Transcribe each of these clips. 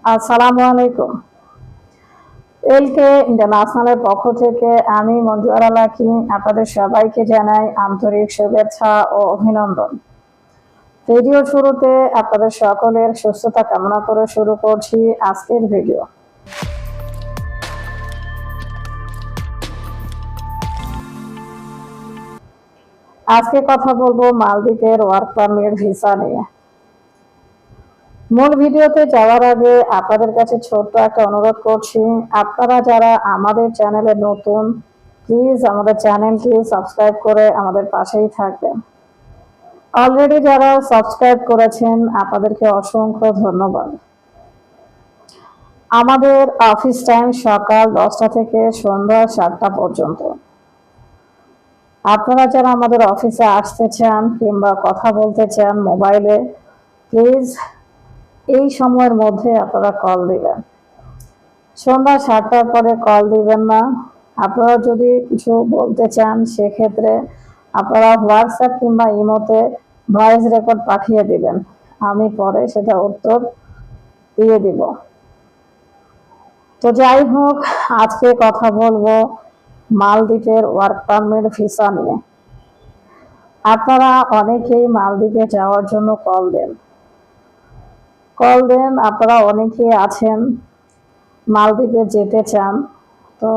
আসসালামু আলাইকুম। এলকে ইন্টারন্যাশনালের পক্ষ থেকে আমি মঞ্জুয়ারা লাকি আপনাদের সবাইকে জানাই আন্তরিক শুভেচ্ছা ও অভিনন্দন। ভিডিও শুরুতে আপনাদের সকলের সুস্থতা কামনা করে শুরু করছি আজকের ভিডিও। আজকে কথা বলবো মালদ্বীপের ওয়ার্ক পারমিট ভিসা নিয়ে। মূল ভিডিওতে যাওয়ার আগে আপনাদের কাছে ছোট্ট একটা অনুরোধ করছি, আপনারা যারা আমাদের চ্যানেলে নতুন, প্লিজ আমাদের চ্যানেলটি সাবস্ক্রাইব করে আমাদের পাশেই থাকবেন। অলরেডি যারা সাবস্ক্রাইব করেছেন আপনাদেরকে অসংখ্য ধন্যবাদ। আমাদের অফিস টাইম সকাল 10টা থেকে সন্ধ্যা 7টা পর্যন্ত। আপনারা যারা আমাদের অফিসে আসতে চান কিংবা কথা বলতে চান মোবাইলে, প্লিজ এই সময়ের মধ্যে আপনারা কল দিবেন। সন্ধ্যা 7টার পরে কল দিবেন না। আপনারা যদি কিছু বলতে চান সেক্ষেত্রে আপনারা হোয়াটসঅ্যাপ কিংবা ইমোতে ভয়েস রেকর্ড পাঠিয়ে দিবেন, আমি পরে সেটা উত্তর দিয়ে দিব। তো যাই হোক, আজকে কথা বলবো মালদ্বীপের ওয়ার্ক পারমিট ভিসা নিয়ে। আপনারা অনেকেই মালদ্বীপে যাওয়ার জন্য কল দেন। আপনারা অনেকেই আছেন মালদ্বীপে যেতে চান। তো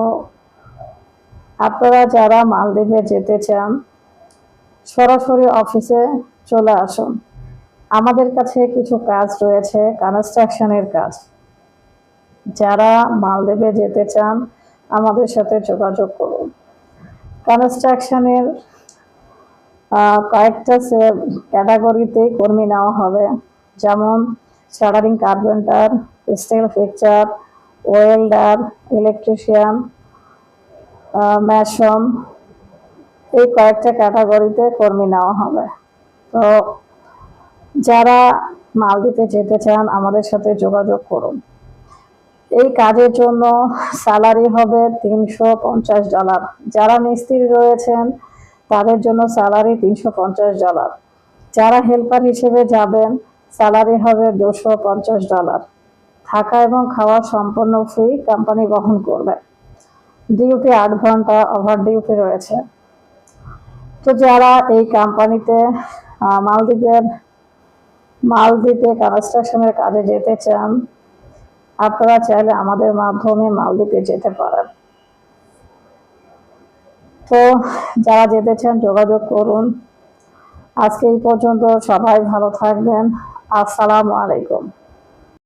আপনারা যারা মালদ্বীপে যেতে চান সরাসরি অফিসে চলে আসুন। আমাদের কাছে কিছু কাজ রয়েছে, কনস্ট্রাকশনের কাজ। যারা মালদ্বীপে যেতে চান আমাদের সাথে যোগাযোগ করুন। কনস্ট্রাকশনের কয়েকটা ক্যাটাগরিতে কর্মী নেওয়া হবে, যেমন shuttering carpenter, still fixer, welder, electrician, Mason, এই কয়েকটা ক্যাটাগরিতে কর্মী নেওয়া হবে। তো যারা মালদ্বীপে যেতে চান আমাদের সাথে যোগাযোগ করুন। এই কাজের জন্য স্যালারি হবে $350। যারা মিস্ত্রি রয়েছেন তাদের জন্য স্যালারি $350। যারা হেল্পার হিসেবে যাবেন স্যালারি হবে $250। থাকা এবং খাওয়া সম্পূর্ণ ফ্রি, কোম্পানি বহন করবে। ডিউটি 8 ঘন্টা, ওভার ডিউটি রয়েছে। তো যারা এই কোম্পানিতে মালদ্বীপে কনস্ট্রাকশনের কাজে যেতে চান আপনারা চাইলে আমাদের মাধ্যমে মালদ্বীপে যেতে পারেন। তো যারা যেতে চান যোগাযোগ করুন। আজকে এই পর্যন্ত, সবাই ভালো থাকবেন। আসসালামু আলাইকুম।